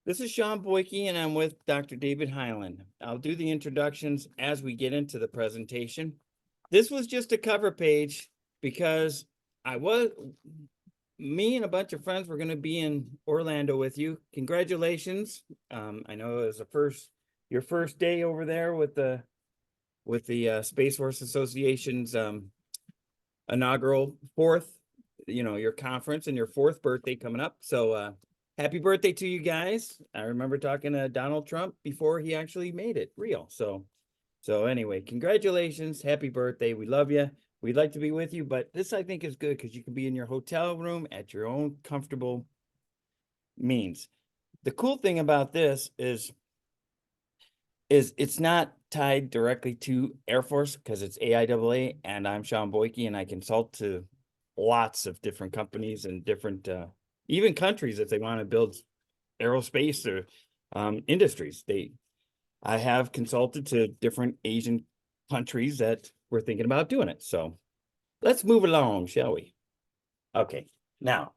This is Shawn Boike, and I'm with Dr. David Hyland. I'll do the introductions as we get into the presentation. This was just a cover page because me and a bunch of friends were going to be in Orlando with you. Congratulations. I know it was your first day over there with the Space Force Association's inaugural your conference and your fourth birthday coming up. So happy birthday to you guys. I remember talking to Donald Trump before he actually made it real. So anyway, congratulations. Happy birthday. We love you. We'd like to be with you, but this I think is good because you can be in your hotel room at your own comfortable means. The cool thing about this is it's not tied directly to Air Force because it's AIAA, and I'm Shawn Boike, and I consult to lots of different companies and different even countries if they want to build aerospace or industries. I have consulted to different Asian countries that were thinking about doing it. So let's move along, shall we? Okay, now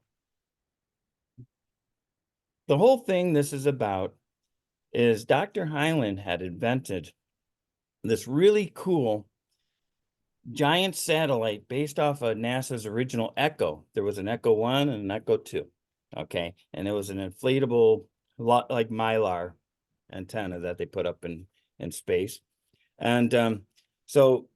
the whole thing this is about is Dr. Hyland had invented this really cool giant satellite based off of NASA's original Echo. There was an Echo 1 and an Echo 2. Okay. And it was an inflatable, lot like Mylar antenna that they put up in space. And so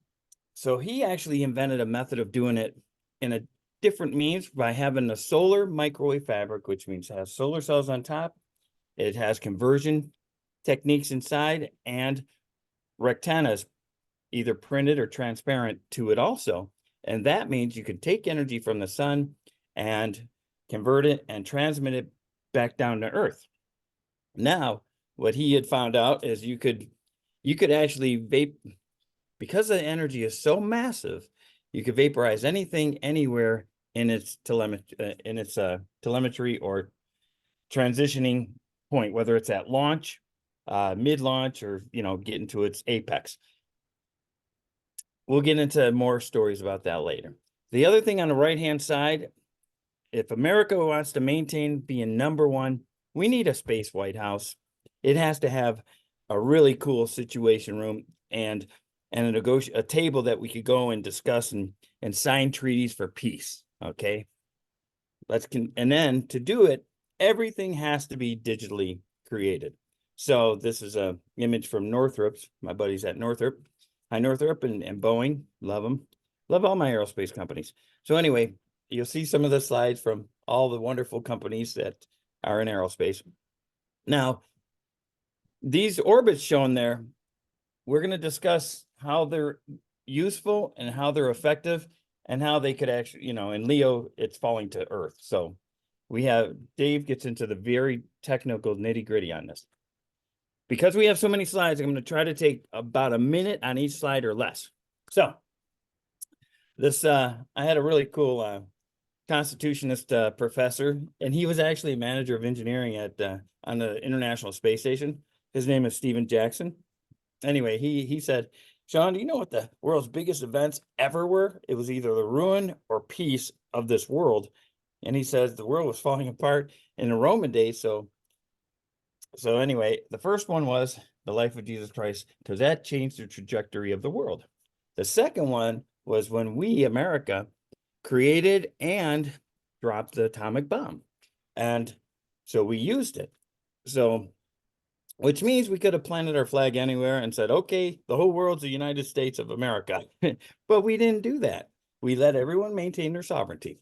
he actually invented a method of doing it in a different means by having a solar microwave fabric, which means it has solar cells on top. It has conversion techniques inside and rectanas, either printed or transparent to it also. And that means you can take energy from the sun and convert it and transmit it back down to Earth. Now, what he had found out is you could actually because the energy is so massive, you could vaporize anything anywhere in its telemetry or transitioning point, whether it's at launch, mid-launch, or getting to its apex. We'll get into more stories about that later. The other thing on the right-hand side, if America wants to maintain being number one, we need a space White House. It has to have a really cool situation room and a table that we could go and discuss and sign treaties for peace. Okay. And then to do it, everything has to be digitally created. So this is a image from Northrop's, my buddies at Northrop. Hi, Northrop and Boeing. Love them. Love all my aerospace companies. So anyway, you'll see some of the slides from all the wonderful companies that are in aerospace. Now, these orbits shown there, we're going to discuss how they're useful and how they're effective and how they could actually, in Leo, it's falling to Earth. So Dave gets into the very technical nitty-gritty on this. Because we have so many slides, I'm going to try to take about a minute on each slide or less. So this, I had a really cool constitutionist professor, and he was actually a manager of engineering on the International Space Station. His name is Stephen Jackson. Anyway, he said, Shawn, do you know what the world's biggest events ever were? It was either the ruin or peace of this world. And he says the world was falling apart in the Roman days. So anyway, the first one was the life of Jesus Christ, because that changed the trajectory of the world. The second one was when we, America, created and dropped the atomic bomb. And so we used it. So, which means we could have planted our flag anywhere and said, okay, the whole world's the United States of America. But we didn't do that. We let everyone maintain their sovereignty.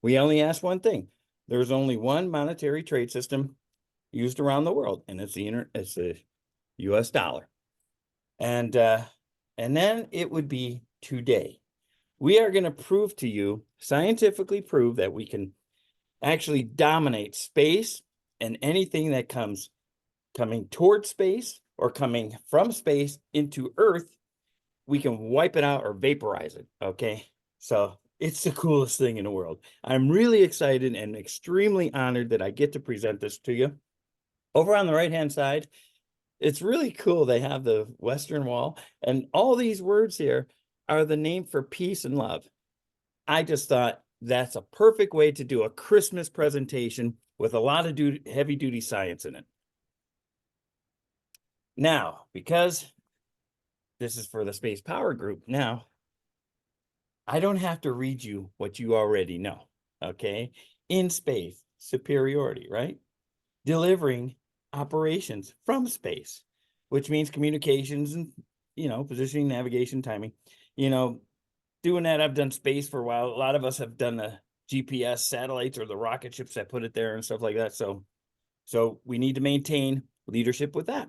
We only asked one thing. There's only one monetary trade system used around the world, and it's the U.S. dollar. And then it would be today. We are going to prove to you, scientifically prove, that we can actually dominate space and anything that coming towards space or coming from space into Earth, we can wipe it out or vaporize it. Okay. So it's the coolest thing in the world. I'm really excited and extremely honored that I get to present this to you. Over on the right-hand side, it's really cool. They have the Western Wall, and all these words here are the name for peace and love. I just thought that's a perfect way to do a Christmas presentation with a lot of heavy-duty science in it. Now, because this is for the Space Power Group, now I don't have to read you what you already know, okay? In space, superiority, right? Delivering operations from space, which means communications and, positioning, navigation, timing. Doing that, I've done space for a while. A lot of us have done the GPS satellites or the rocket ships that put it there and stuff like that. So we need to maintain leadership with that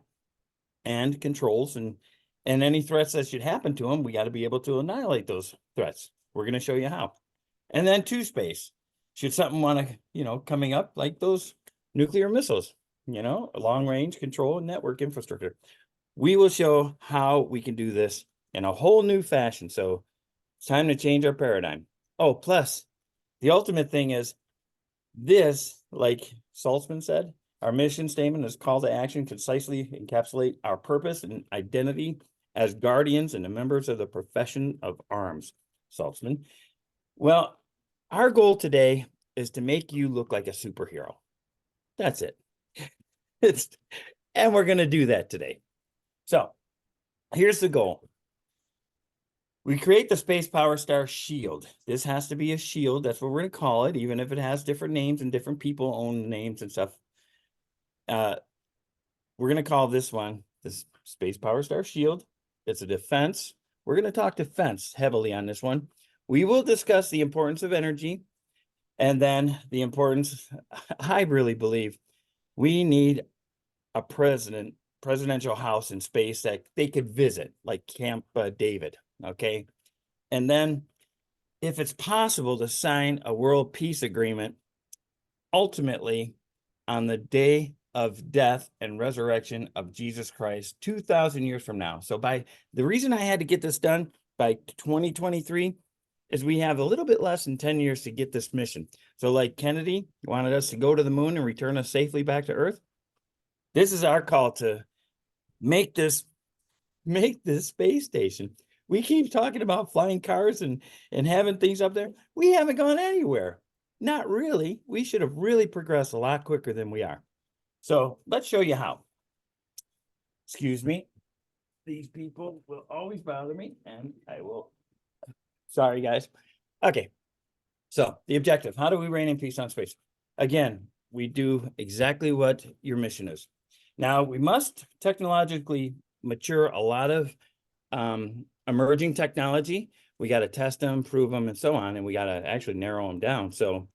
and controls and any threats that should happen to them. We got to be able to annihilate those threats. We're going to show you how. And then to space, should something want to, coming up like those nuclear missiles, long range control and network infrastructure. We will show how we can do this in a whole new fashion. So it's time to change our paradigm. Oh, plus the ultimate thing is this, like Saltzman said, our mission statement is call to action, concisely encapsulate our purpose and identity as guardians and members of the profession of arms. Saltzman. Well, our goal today is to make you look like a superhero. That's it. And we're going to do that today. So here's the goal. We create the Space Power Star Shield. This has to be a shield. That's what we're going to call it, even if it has different names and different people own names and stuff. We're going to call this one the Space Power Star Shield. It's a defense. We're going to talk defense heavily on this one. We will discuss the importance of energy and then the importance, I really believe, we need a presidential house in space that they could visit, like Camp David, okay? And then if it's possible to sign a world peace agreement, ultimately on the day of death and resurrection of Jesus Christ 2,000 years from now. So the reason I had to get this done by 2023 is we have a little bit less than 10 years to get this mission. So like Kennedy wanted us to go to the moon and return us safely back to Earth. This is our call to make this space station. We keep talking about flying cars and having things up there. We haven't gone anywhere. Not really. We should have really progressed a lot quicker than we are. So let's show you how. Excuse me. These people will always bother me, and I will. Sorry, guys. Okay. So the objective, how do we reign in peace on space? Again, we do exactly what your mission is. Now, we must technologically mature a lot of emerging technology. We got to test them, prove them, and so on, and we got to actually narrow them down. So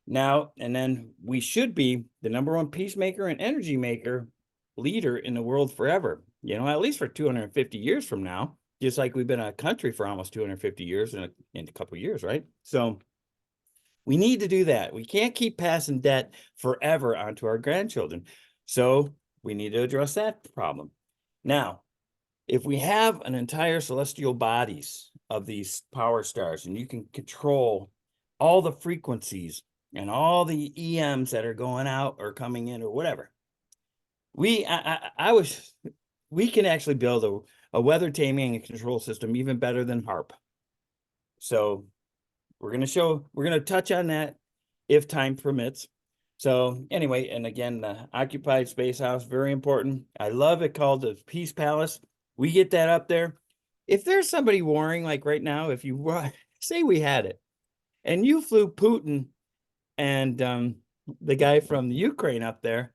now, and then we should be the #1 peacemaker and energy maker leader in the world forever, at least for 250 years from now, just like we've been a country for almost 250 years in a couple of years, right? So we need to do that. We can't keep passing debt forever onto our grandchildren. So we need to address that problem. Now, if we have an entire celestial bodies of these power stars and you can control all the frequencies and all the EMs that are going out or coming in or whatever, we can actually build a weather taming and control system even better than HARP. So we're going to touch on that if time permits. So anyway, and again, the occupied space house, very important. I love it, called the Peace Palace. We get that up there. If there's somebody warring, like right now, if you say we had it and you flew Putin and the guy from the Ukraine up there,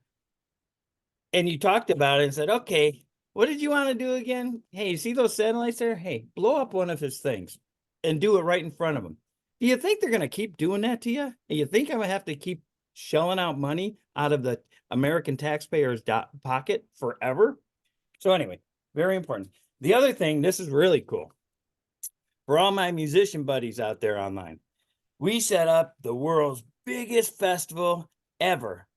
and you talked about it and said, okay, what did you want to do again? Hey, you see those satellites there? Hey, blow up one of his things and do it right in front of him. Do you think they're going to keep doing that to you? And you think I'm going to have to keep shelling out money out of the American taxpayers' pocket forever? So anyway, very important. The other thing, this is really cool. For all my musician buddies out there online, we set up the world's biggest festival ever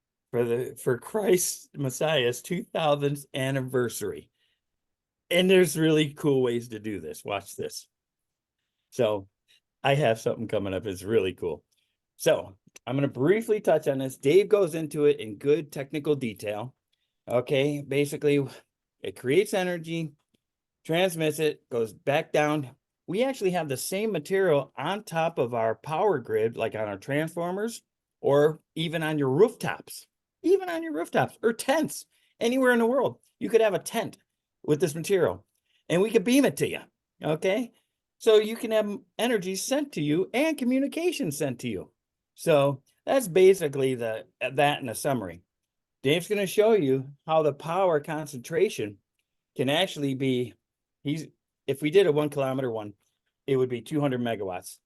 for Christ Messiah's 2000th anniversary. And there's really cool ways to do this. Watch this. So I have something coming up. It's really cool. So I'm going to briefly touch on this. Dave goes into it in good technical detail. Okay, basically, it creates energy, transmits it, goes back down. We actually have the same material on top of our power grid, like on our transformers, or even on your rooftops or tents. anywhere in the world. You could have a tent with this material and we could beam it to you. Okay. So you can have energy sent to you and communication sent to you. So that's basically that in a summary. Dave's going to show you how the power concentration can actually be, if we did a 1 kilometer one, it would be 200 megawatts.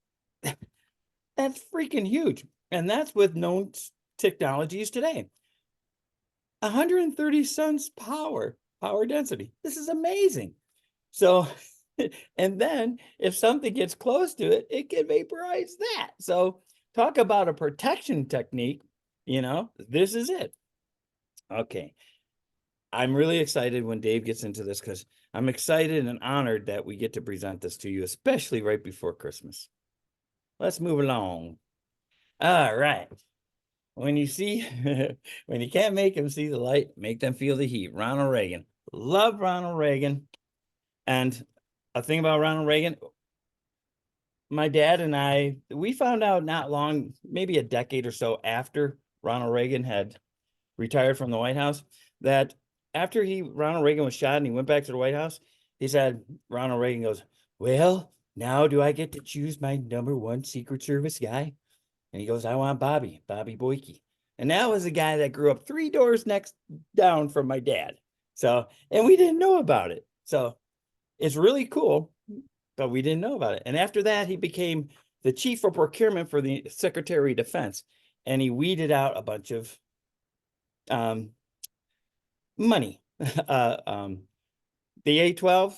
That's freaking huge. And that's with known technologies today. 130 suns power density. This is amazing. So, and then if something gets close to it, it can vaporize that. So talk about a protection technique, this is it. Okay. I'm really excited when Dave gets into this because I'm excited and honored that we get to present this to you, especially right before Christmas. Let's move along. All right. When you see, when you can't make them see the light, make them feel the heat. Ronald Reagan. Love Ronald Reagan. And a thing about Ronald Reagan, my dad and I, we found out not long, maybe a decade or so after Ronald Reagan had retired from the White House, that after Ronald Reagan was shot and he went back to the White House, he said, Ronald Reagan goes, well, now do I get to choose my #1 Secret Service guy? And he goes, I want Bobby Boike. And that was a guy that grew up 3 doors next down from my dad. So, and we didn't know about it. So it's really cool, but we didn't know about it. And after that, he became the chief of procurement for the Secretary of Defense. And he weeded out a bunch of money. The A12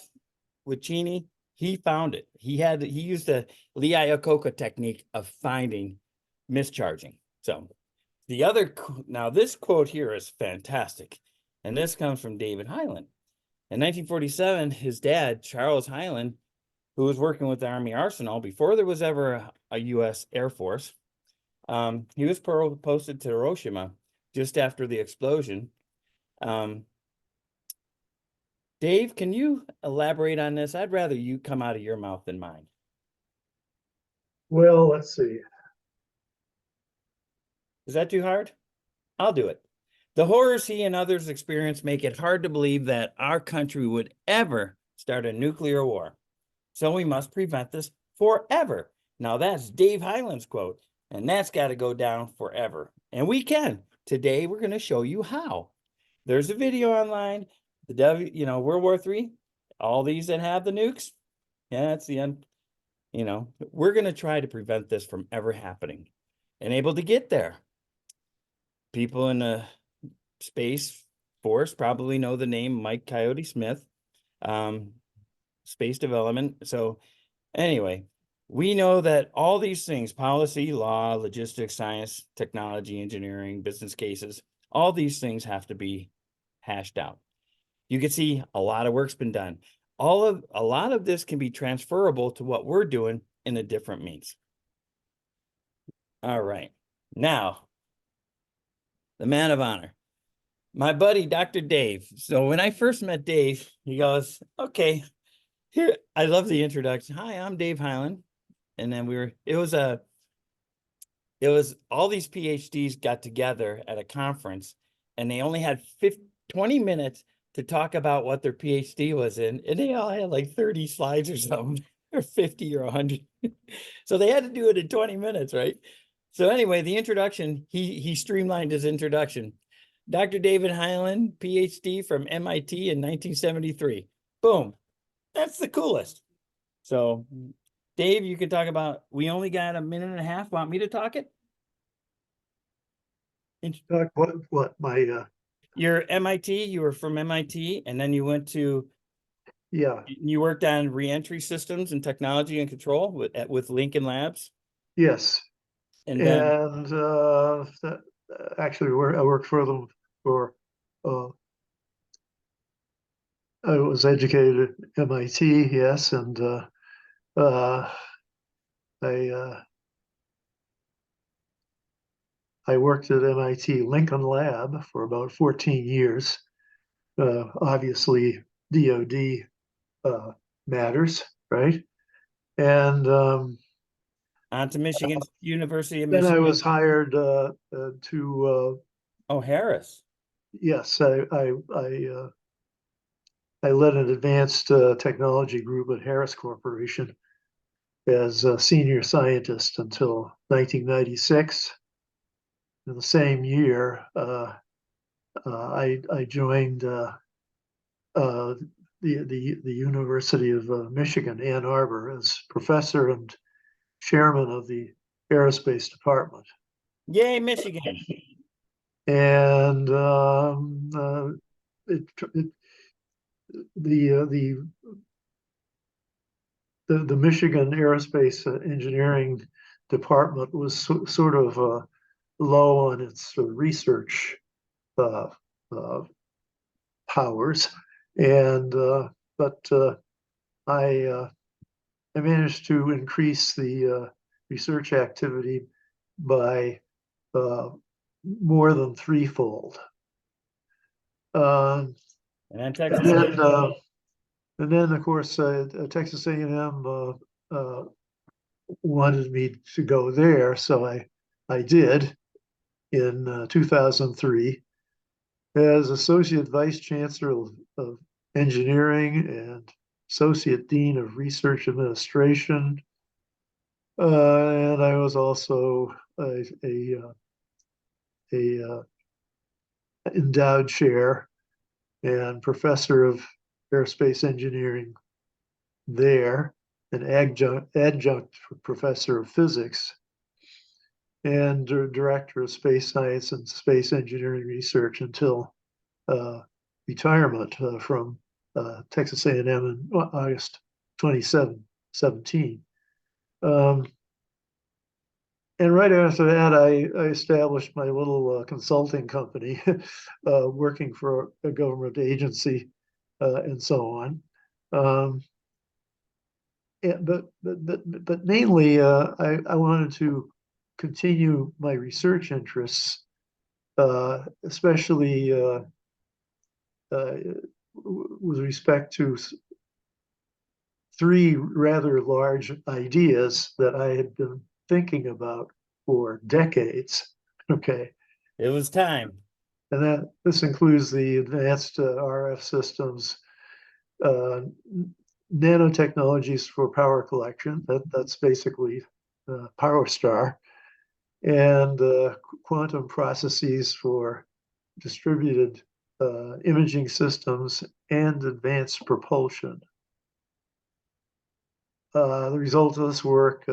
with Cheney, he found it. He used the Lee Iacocca technique of finding mischarging. So now this quote here is fantastic. And this comes from David Hyland. In 1947, his dad, Charles Hyland, who was working with the Army Arsenal before there was ever a U.S. Air Force, he was posted to Hiroshima just after the explosion. Dave, can you elaborate on this? I'd rather you come out of your mouth than mine. Well, let's see. Is that too hard? I'll do it. The horrors he and others experienced make it hard to believe that our country would ever start a nuclear war. So we must prevent this forever. Now that's Dave Hyland's quote, and that's got to go down forever. And we can. Today, we're going to show you how. There's a video online. World War III, all these that have the nukes. Yeah, that's the end. We're going to try to prevent this from ever happening and able to get there. People in the Space Force probably know the name Mike Coyote Smith, space development. So anyway, we know that all these things, policy, law, logistics, science, technology, engineering, business cases, all these things have to be hashed out. You can see a lot of work's been done. A lot of this can be transferable to what we're doing in a different means. All right. Now, the man of honor, my buddy, Dr. Dave. So when I first met Dave, he goes, okay, here, I love the introduction. Hi, I'm Dave Hyland. And then it was all these PhDs got together at a conference and they only had 20 minutes to talk about what their PhD was in. And they all had like 30 slides or something, or 50 or 100. So they had to do it in 20 minutes, right? So anyway, the introduction, he streamlined his introduction. Dr. David Hyland, PhD from MIT in 1973. Boom. That's the coolest. So Dave, you could talk about, we only got a minute and a half. Want me to talk it? Talk what my You're MIT, you were from MIT, and then you went to, yeah, you worked on reentry systems and technology and control with Lincoln Labs. yes. And then actually I worked for them for I was educated at MIT, yes, and I worked at MIT Lincoln Lab for about 14 years. Obviously, DoD matters, right? And on to Michigan University of then I Michigan. was hired to Oh, Harris. yes, I led an advanced technology group at Harris Corporation as a senior scientist until 1996. In the same year, I joined the University of Michigan, Ann Arbor, as professor and chairman of the aerospace department. Yay, Michigan. And it, it, the Michigan Aerospace Engineering Department was sort of low on its research uh, uh, powers, and but I managed to increase the research activity by more than threefold. And then And Texas. then, and then, of course, Texas A&M wanted me to go there, so I did in 2003 as Associate Vice Chancellor of Engineering and Associate Dean of Research Administration. And I was also a endowed chair and professor of aerospace engineering there, an adjunct professor of physics, and director of space science and space engineering research until retirement from Texas A&M in August 2017. And right after that, I established my little consulting company, working for a government agency and so on. But mainly, I wanted to continue my research interests, especially with respect to three rather large ideas that I had been thinking about for decades. Okay. It was time. And that this includes the advanced RF systems, nanotechnologies for power collection. That's basically PowerStar, and quantum processes for distributed imaging systems and advanced propulsion. The result of this work,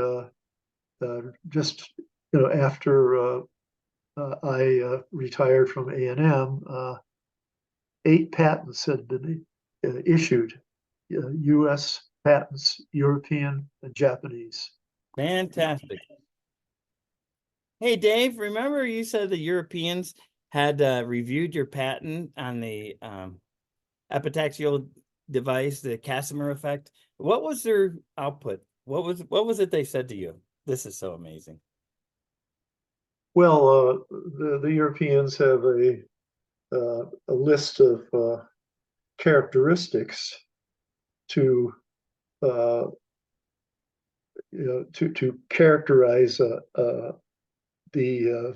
just after I retired from A&M, 8 patents had been issued, U.S. patents, European and Japanese. Fantastic. Hey, Dave, remember you said the Europeans had reviewed your patent on the epitaxial device, the Casimir effect? What was their output? What was it they said to you? This is so amazing. Well, the Europeans have a list of characteristics to to characterize the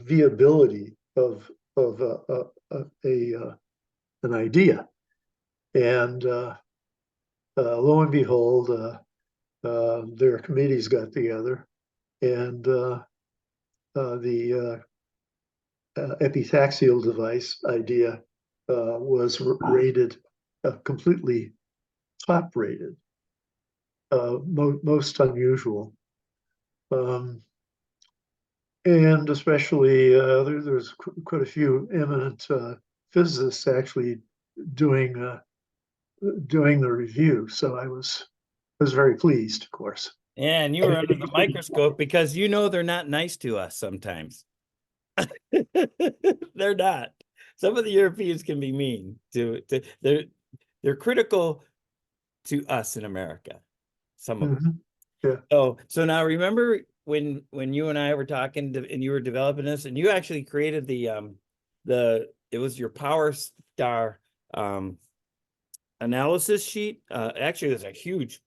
viability of an idea, and lo and behold, their committees got together, and the epitaxial device idea was rated completely top rated, most unusual. And especially there's quite a few eminent physicists actually doing the review. So I was very pleased, of course. Yeah, and you were under the microscope because they're not nice to us sometimes. They're not. Some of the Europeans can be mean they're critical to us in America. Some of them. Yeah. So now remember when you and I were talking and you were developing this, and you actually created it was your PowerStar analysis sheet. Actually, it was a huge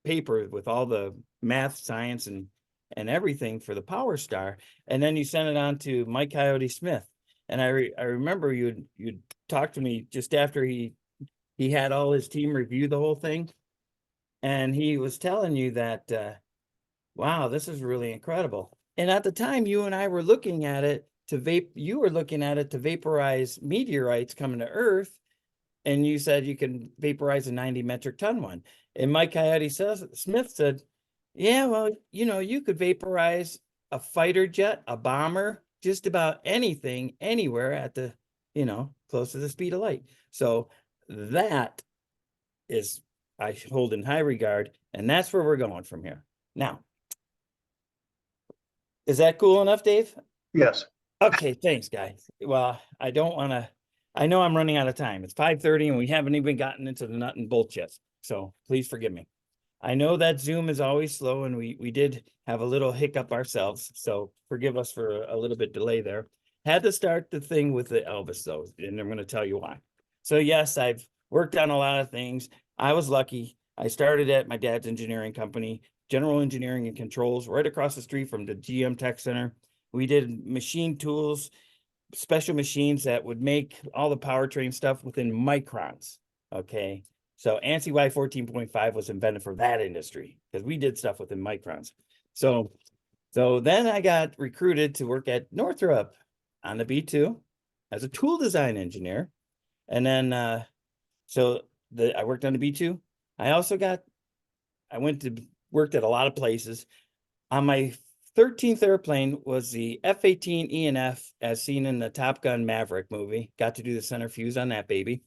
paper with all the math, science, and everything for the PowerStar, and then you sent it on to Mike Coyote Smith. And I remember you'd talk to me just after he had all his team review the whole thing, and he was telling you that wow, this is really incredible. And at the time, you and I were looking at it to you were looking at it to vaporize meteorites coming to Earth, and you said you can vaporize a 90 metric ton one. And Mike Coyote Smith said, yeah, well, you could vaporize a fighter jet, a bomber, just about anything, anywhere at the, close to the speed of light. So that is, I hold in high regard, and that's where we're going from here. Now, is that cool enough, Dave? Yes. Okay, thanks, guys. Well, I don't want to, I know I'm running out of time. It's 5:30 and we haven't even gotten into the nut and bolt yet. So please forgive me. I know that Zoom is always slow and we did have a little hiccup ourselves. So forgive us for a little bit delay there. Had to start the thing with the Elvis though, and I'm going to tell you why. So yes, I've worked on a lot of things. I was lucky. I started at my dad's engineering company, General Engineering and Controls, right across the street from the GM Tech Center. We did machine tools, special machines that would make all the powertrain stuff within microns. Okay. So ANSI Y14.5 was invented for that industry because we did stuff within microns. So then I got recruited to work at Northrop on the B2 as a tool design engineer. And then, I worked on the B2. I worked at a lot of places. On my 13th airplane was the F-18 E&F as seen in the Top Gun Maverick movie. Got to do the centrifuge on that baby.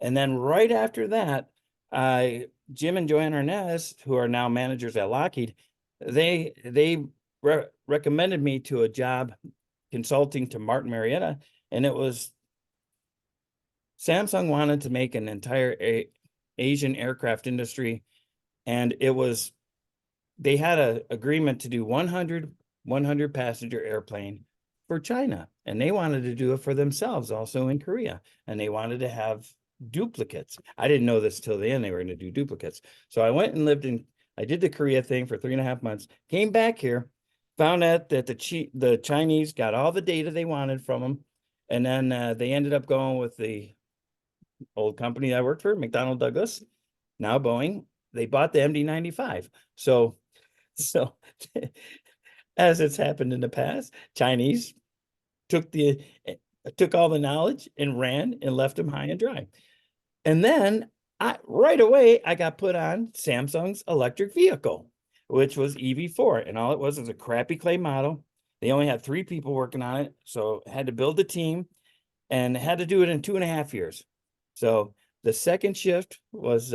And then right after that, Jim and Joanne Arnaz, who are now managers at Lockheed, they recommended me to a job consulting to Martin Marietta. And it was Samsung wanted to make an entire Asian aircraft industry. And they had an agreement to do 100 passenger airplane for China. And they wanted to do it for themselves also in Korea. And they wanted to have duplicates. I didn't know this till the end, they were going to do duplicates. So I went and I did the Korea thing for 3.5 months, came back here, found out that the Chinese got all the data they wanted from them. And then they ended up going with the old company I worked for, McDonnell Douglas, now Boeing. They bought the MD-95. So as it's happened in the past, Chinese took all the knowledge and ran and left them high and dry. And then right away, I got put on Samsung's electric vehicle, which was EV4. And all it was a crappy clay model. They only had 3 people working on it. So had to build a team and had to do it in 2.5 years. So the second shift was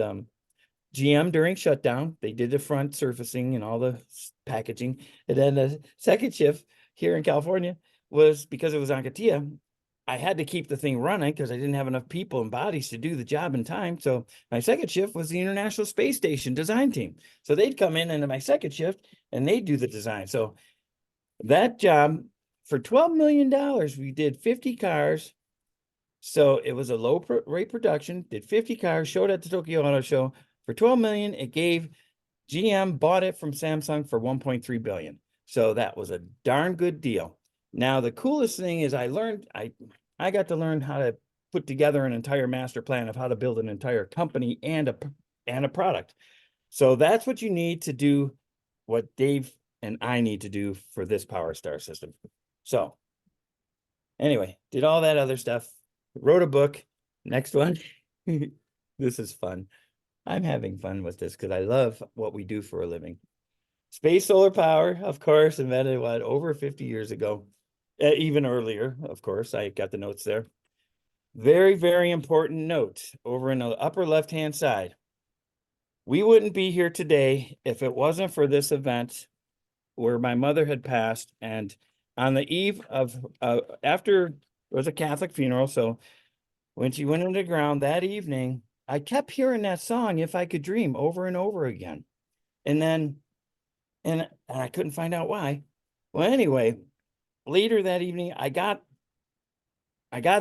GM during shutdown. They did the front surfacing and all the packaging. And then the second shift here in California was because it was on CATIA. I had to keep the thing running because I didn't have enough people and bodies to do the job in time. So my second shift was the International Space Station design team. So they'd come in into my second shift and they'd do the design. So that job for $12 million, we did 50 cars. So it was a low rate production, did 50 cars, showed at the Tokyo Auto Show for 12 million. It gave GM bought it from Samsung for 1.3 billion. So that was a darn good deal. Now, the coolest thing is I got to learn how to put together an entire master plan of how to build an entire company and a product. So that's what you need to do what Dave and I need to do for this Power Star system. So anyway, did all that other stuff, wrote a book. Next one. This is fun. I'm having fun with this because I love what we do for a living. Space solar power, of course, invented over 50 years ago, even earlier, of course. I got the notes there. Very, very important note over in the upper left-hand side. We wouldn't be here today if it wasn't for this event where my mother had passed. And on the eve of, after it was a Catholic funeral, so when she went into the ground that evening, I kept hearing that song, If I Could Dream, over and over again. And I couldn't find out why. Well, anyway, later that evening, I got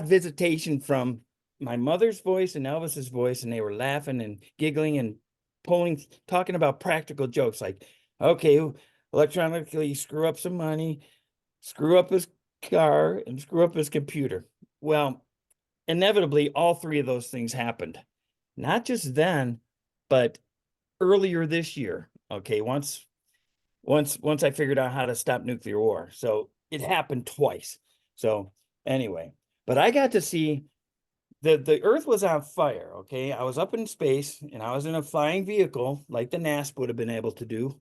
visitation from my mother's voice and Elvis's voice, and they were laughing and giggling and talking about practical jokes like, okay, electronically screw up some money, screw up his car and screw up his computer. Well, inevitably, all three of those things happened. Not just then, but earlier this year. Okay, once I figured out how to stop nuclear war. So it happened twice. So anyway, but I got to see the Earth was on fire. Okay, I was up in space and I was in a flying vehicle like the NASP would have been able to do.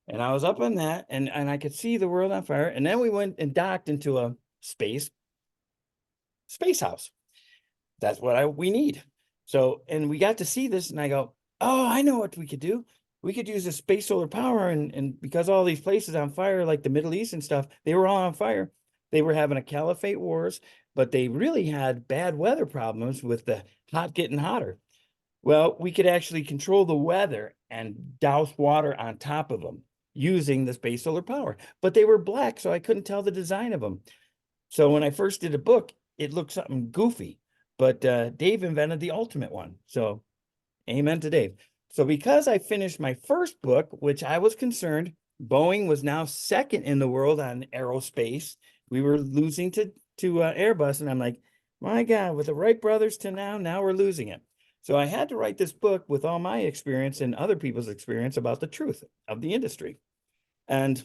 And I was up on that and I could see the world on fire. And then we went and docked into a space house. That's what we need. So, and we got to see this and I go, oh, I know what we could do. We could use the space solar power and because all these places on fire, like the Middle East and stuff, they were all on fire. They were having a caliphate wars, but they really had bad weather problems with the hot getting hotter. Well, we could actually control the weather and douse water on top of them using the space solar power, but they were black, so I couldn't tell the design of them. So when I first did a book, it looked something goofy, but Dave invented the ultimate one. So amen to Dave. So because I finished my first book, which I was concerned, Boeing was now second in the world on aerospace. We were losing to Airbus, and I'm like, my God, with the Wright brothers to now we're losing it. So I had to write this book with all my experience and other people's experience about the truth of the industry. And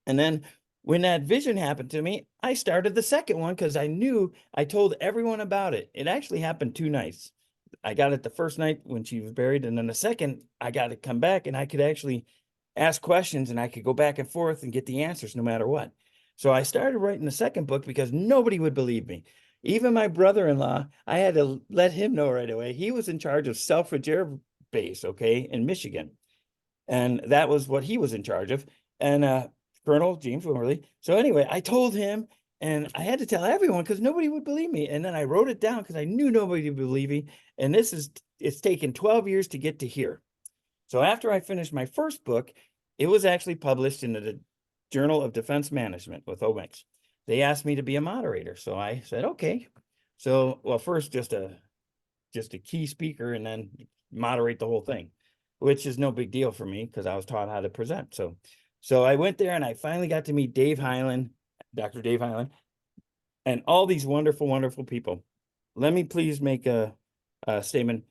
then when that vision happened to me, I started the second one because I told everyone about it. It actually happened 2 nights. I got it the first night when she was buried, and then the second, I got to come back and I could actually ask questions and I could go back and forth and get the answers no matter what. So I started writing the second book because nobody would believe me. Even my brother-in-law, I had to let him know right away. He was in charge of Selfridge Air Base, okay, in Michigan. And that was what he was in charge of. And Colonel James Wimberly. So anyway, I told him and I had to tell everyone because nobody would believe me. And then I wrote it down because I knew nobody would believe me. And it's taken 12 years to get to here. So after I finished my first book, it was actually published in the Journal of Defense Management with OMEX. They asked me to be a moderator. So I said, okay. So, well, first just a key speaker and then moderate the whole thing, which is no big deal for me because I was taught how to present. So I went there and I finally got to meet Dave Hyland, Dr. Dave Hyland, and all these wonderful, wonderful people. Let me please make a statement.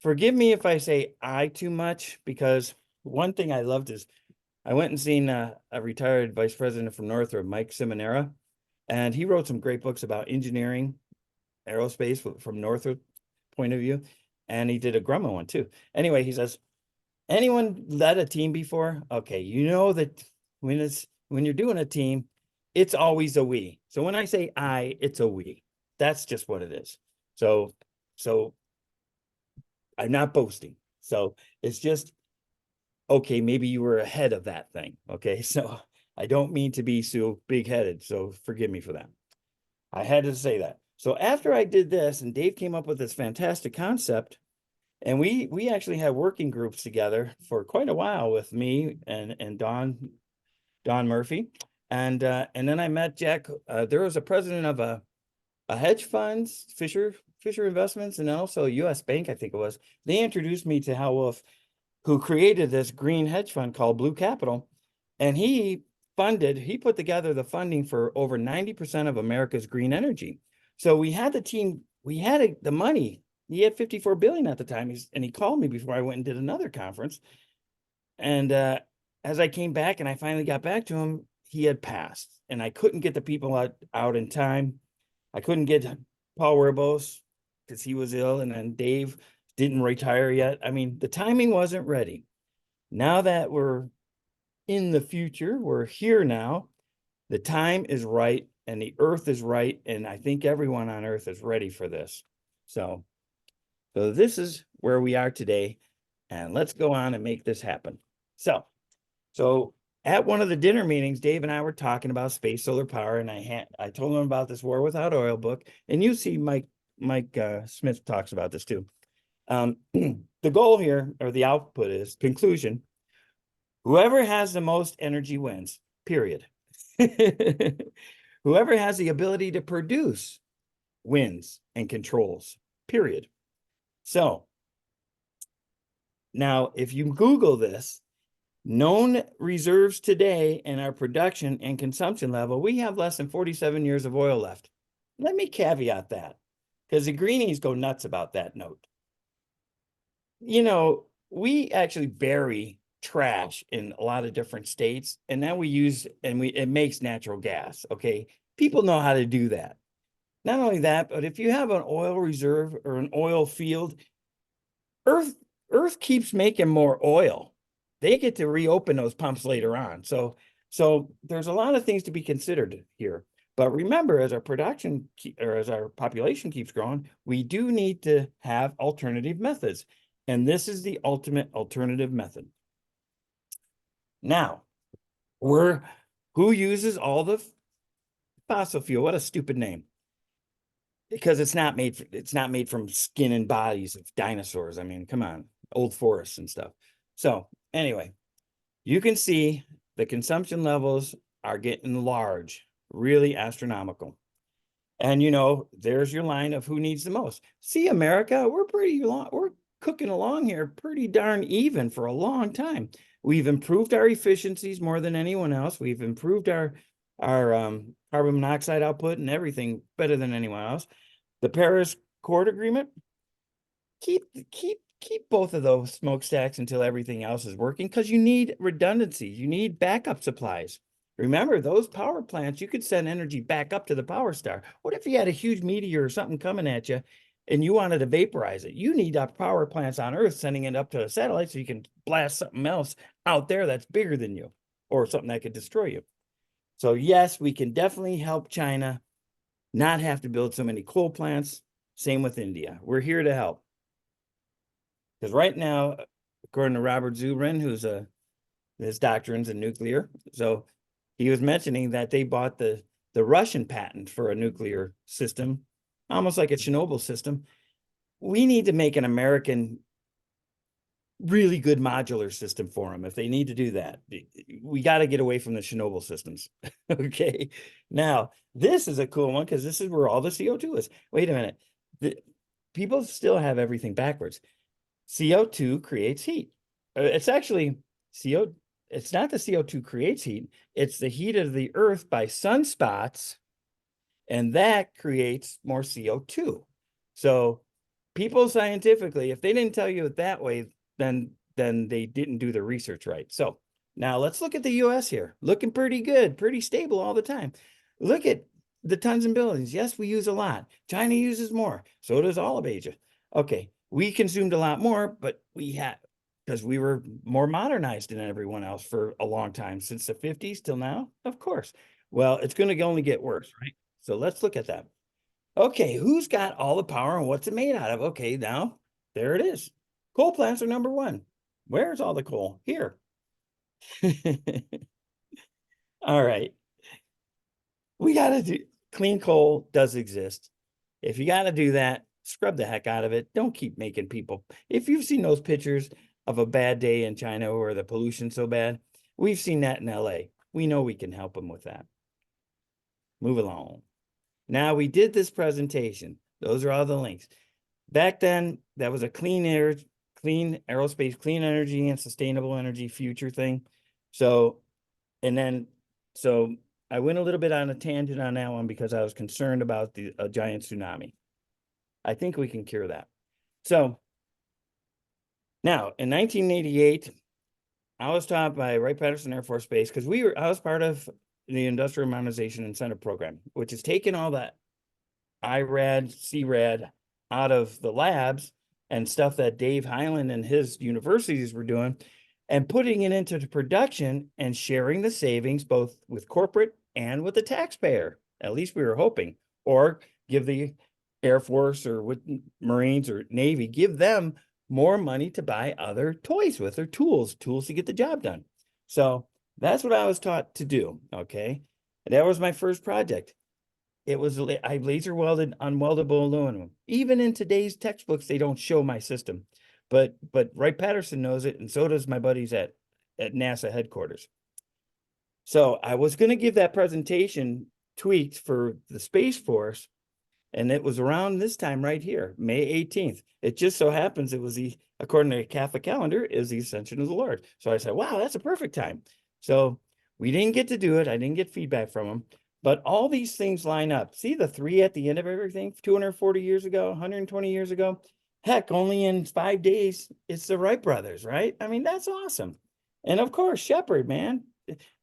Forgive me if I say I too much, because one thing I loved is I went and seen a retired vice president from Northrop, Mike Simonera, and he wrote some great books about engineering, aerospace from Northrop point of view. And he did a Grumman one too. Anyway, he says, anyone led a team before? Okay, you know that when you're doing a team, it's always a we. So when I say I, it's a we. That's just what it is. So I'm not boasting. So it's just, okay, maybe you were ahead of that thing. Okay, so I don't mean to be so big-headed, so forgive me for that. I had to say that. So after I did this, and Dave came up with this fantastic concept, and we actually had working groups together for quite a while with me and Don Murphy, and then I met Jack. There was a president of a hedge funds, Fisher Investments, and also U.S. Bank, I think it was. They introduced me to Hal Wolf, who created this green hedge fund called Blue Capital, and he put together the funding for over 90% of America's green energy. So we had the team, the money. He had 54 billion at the time. And he called me before I went and did another conference. And as I came back and I finally got back to him, he had passed. And I couldn't get the people out in time. I couldn't get Paul Werbos because he was ill. And then Dave didn't retire yet. I mean, the timing wasn't ready. Now that we're in the future, we're here now. The time is right and the earth is right. And I think everyone on earth is ready for this. So this is where we are today, and let's go on and make this happen. So at one of the dinner meetings, Dave and I were talking about space solar power, and I told him about this War Without Oil book, and you see Mike Smith talks about this too. The goal here, or the output, is conclusion. Whoever has the most energy wins, period. Whoever has the ability to produce wins and controls, period. So now, if you Google this, known reserves today and our production and consumption level, we have less than 47 years of oil left. Let me caveat that, because the greenies go nuts about that note. You know, we actually bury trash in a lot of different states, and then we use, and it makes natural gas. Okay. People know how to do that. Not only that, but if you have an oil reserve or an oil field, Earth keeps making more oil. They get to reopen those pumps later on. So there's a lot of things to be considered here. But remember, as our production or as our population keeps growing, we do need to have alternative methods. And this is the ultimate alternative method. Now, who uses all the fossil fuel? What a stupid name. Because it's not made from skin and bodies of dinosaurs. I mean, come on, old forests and stuff. So anyway, you can see the consumption levels are getting large, really astronomical. And you know, there's your line of who needs the most. See, America, we're cooking along here pretty darn even for a long time. We've improved our efficiencies more than anyone else. We've improved our carbon monoxide output and everything better than anyone else. The Paris Accord Agreement, keep both of those smokestacks until everything else is working, because you need redundancy. You need backup supplies. Remember, those power plants, you could send energy back up to the power star. What if you had a huge meteor or something coming at you and you wanted to vaporize it? You need power plants on Earth sending it up to a satellite so you can blast something else out there that's bigger than you, or something that could destroy you. So yes, we can definitely help China not have to build so many coal plants. Same with India. We're here to help. Because right now, according to Robert Zubrin, his doctrine's in nuclear. So he was mentioning that they bought the Russian patent for a nuclear system, almost like a Chernobyl system. We need to make an American really good modular system for them if they need to do that. We got to get away from the Chernobyl systems. Okay. Now, this is a cool one because this is where all the CO2 is. Wait a minute. People still have everything backwards. CO2 creates heat. It's actually it's not the CO2 creates heat. It's the heat of the Earth by sunspots, and that creates more CO2. So people scientifically, if they didn't tell you it that way, then they didn't do the research right. So now let's look at the US here. Looking pretty good, pretty stable all the time. Look at the tons and billions. Yes, we use a lot. China uses more. So does all of Asia. Okay, we consumed a lot more, but because we were more modernized than everyone else for a long time, since the 50s till now, of course. Well, it's going to only get worse, right? So let's look at that. Okay, who's got all the power and what's it made out of? Okay, now there it is. Coal plants are number one. Where's all the coal? Here. All right. We got to do clean coal does exist. If you got to do that, scrub the heck out of it. Don't keep making people. If you've seen those pictures of a bad day in China where the pollution's so bad, we've seen that in LA. We know we can help them with that. Move along. Now, we did this presentation. Those are all the links. Back then, that was a clean aerospace, clean energy and sustainable energy future thing. So I went a little bit on a tangent on that one because I was concerned about a giant tsunami. I think we can cure that. So now in 1988, I was taught by Wright-Patterson Air Force Base, because I was part of the Industrial Modernization Incentive Program, which is taking all that IRAD, CRAD out of the labs and stuff that Dave Hyland and his universities were doing, and putting it into the production and sharing the savings both with corporate and with the taxpayer. At least we were hoping. Or give the Air Force or with Marines or Navy, give them more money to buy other toys with, or tools to get the job done. So that's what I was taught to do. Okay. That was my first project. I laser welded unweldable aluminum. Even in today's textbooks, they don't show my system, but Wright-Patterson knows it, and so does my buddies at NASA headquarters. So I was going to give that presentation tweaked for the Space Force, And it was around this time right here, May 18th. It just so happens it was according to the Catholic calendar, is the Ascension of the Lord. So I said, wow, that's a perfect time. So we didn't get to do it. I didn't get feedback from them, but all these things line up. See the 3 at the end of everything, 240 years ago, 120 years ago. Heck, only in 5 days, it's the Wright brothers, right? I mean, that's awesome. And of course, Shepard, man,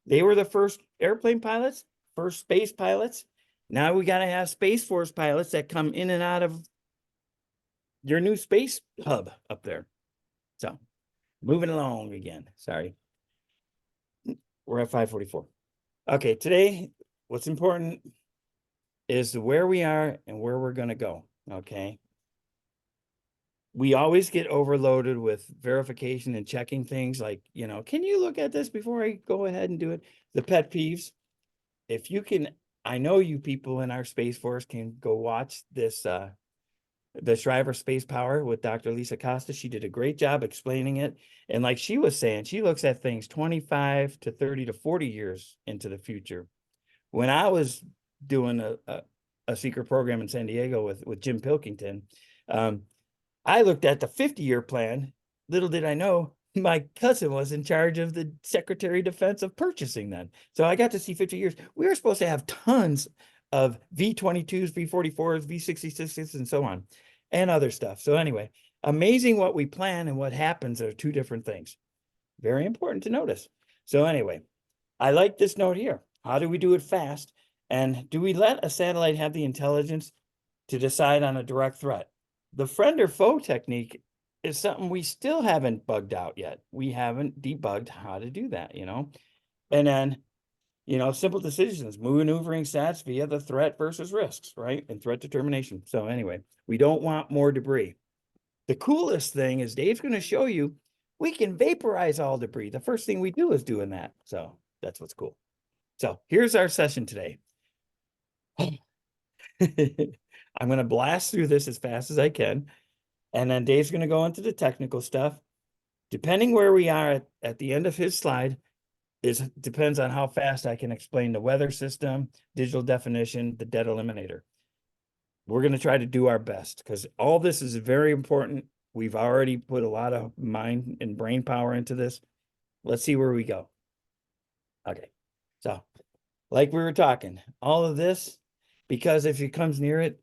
they were the first airplane pilots, first space pilots. Now we got to have Space Force pilots that come in and out of your new space hub up there. So moving along again. Sorry. We're at 5:44. Okay, today, what's important is where we are and where we're going to go. Okay. We always get overloaded with verification and checking things like, can you look at this before I go ahead and do it? The pet peeves. If you can, I know you people in our Space Force can go watch this, the Shriver SPACEPOWER with Dr. Lisa Costa. She did a great job explaining it. And like she was saying, she looks at things 25 to 30 to 40 years into the future. When I was doing a secret program in San Diego with Jim Pilkington, I looked at the 50-year plan. Little did I know, my cousin was in charge of the Secretary of Defense of purchasing then. So I got to see 50 years. We were supposed to have tons of V-22s, V-44s, V-66s, and so on, and other stuff. So anyway, amazing what we plan and what happens are two different things. Very important to notice. So anyway, I like this note here. How do we do it fast? And do we let a satellite have the intelligence to decide on a direct threat? The friend or foe technique is something we still haven't bugged out yet. We haven't debugged how to do that, And then, simple decisions, maneuvering sats via the threat versus risks, right? And threat determination. So anyway, we don't want more debris. The coolest thing is Dave's going to show you we can vaporize all debris. The first thing we do is doing that. So that's what's cool. So here's our session today. I'm going to blast through this as fast as I can. And then Dave's going to go into the technical stuff. Depending where we are at the end of his slide, depends on how fast I can explain the weather system, digital definition, the dead eliminator. We're going to try to do our best because all this is very important. We've already put a lot of mind and brain power into this. Let's see where we go. Okay. So like we were talking, all of this, because if it comes near it,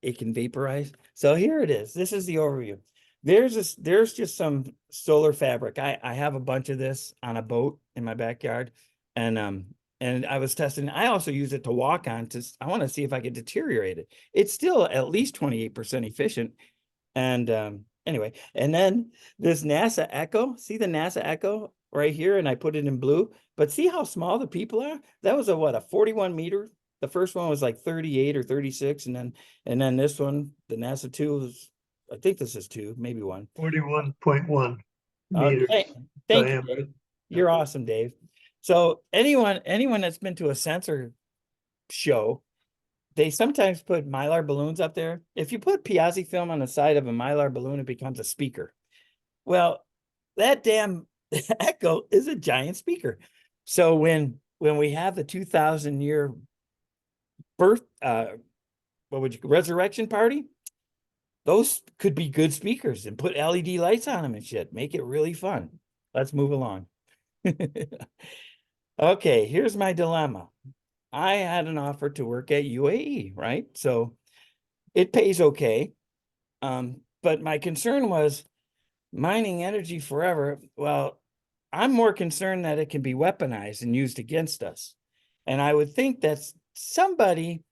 it can vaporize. So here it is. This is the overview. There's just some solar fabric. I have a bunch of this on a boat in my backyard. And I was testing. I also use it to walk on I want to see if I could deteriorate it. It's still at least 28% efficient. And anyway, and then this NASA Echo, see the NASA Echo right here, and I put it in blue, but see how small the people are? That was a 41 meter. The first one was like 38 or 36, and then this one, the NASA 2 was, I think this is 2, maybe 1. 41.1 meters Okay, thank you, diameter. Dave. You're awesome, Dave. So anyone that's been to a sensor show, they sometimes put Mylar balloons up there. If you put Piazzi film on the side of a Mylar balloon, it becomes a speaker. Well, that damn Echo is a giant speaker. So when we have the 2,000-year birth, resurrection party, those could be good speakers, and put LED lights on them and shit. Make it really fun. Let's move along. Okay, here's my dilemma. I had an offer to work at UAE, right? So it pays okay. But my concern was mining energy forever. Well, I'm more concerned that it can be weaponized and used against us. And I would think that somebody,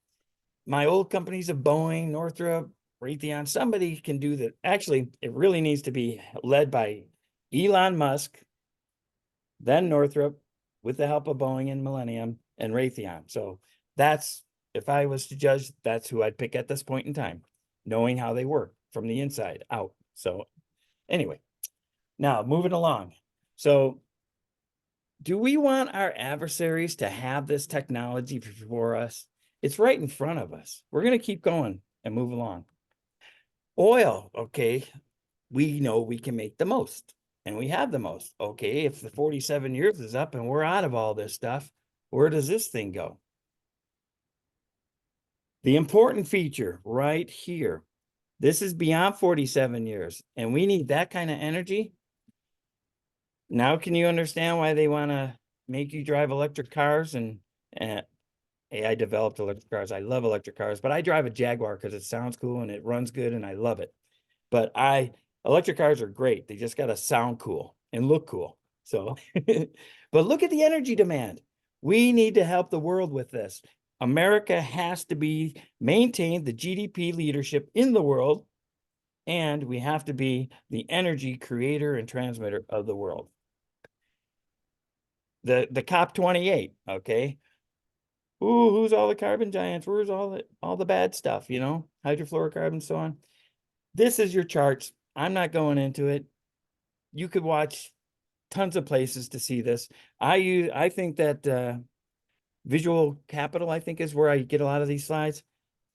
my old companies of Boeing, Northrop, Raytheon, somebody can do that. Actually, it really needs to be led by Elon Musk, then Northrop, with the help of Boeing and Millennium and Raytheon. So if I was to judge, that's who I'd pick at this point in time, knowing how they work from the inside out. So anyway, now moving along. So do we want our adversaries to have this technology before us? It's right in front of us. We're going to keep going and move along. Oil, okay, we know we can make the most, and we have the most. Okay, if the 47 years is up and we're out of all this stuff, where does this thing go? The important feature right here, this is beyond 47 years, and we need that kind of energy. Now, can you understand why they want to make you drive electric cars? And hey, I developed electric cars. I love electric cars, but I drive a Jaguar because it sounds cool and it runs good and I love it. But electric cars are great. They just got to sound cool and look cool. So, but look at the energy demand. We need to help the world with this. America has to maintain the GDP leadership in the world, and we have to be the energy creator and transmitter of the world. The COP28, okay? Ooh, who's all the carbon giants? Where's all the bad stuff, you know, hydrofluorocarbons, so on. This is your charts. I'm not going into it. You could watch tons of places to see this. I think that Visual Capital, I think, is where I get a lot of these slides.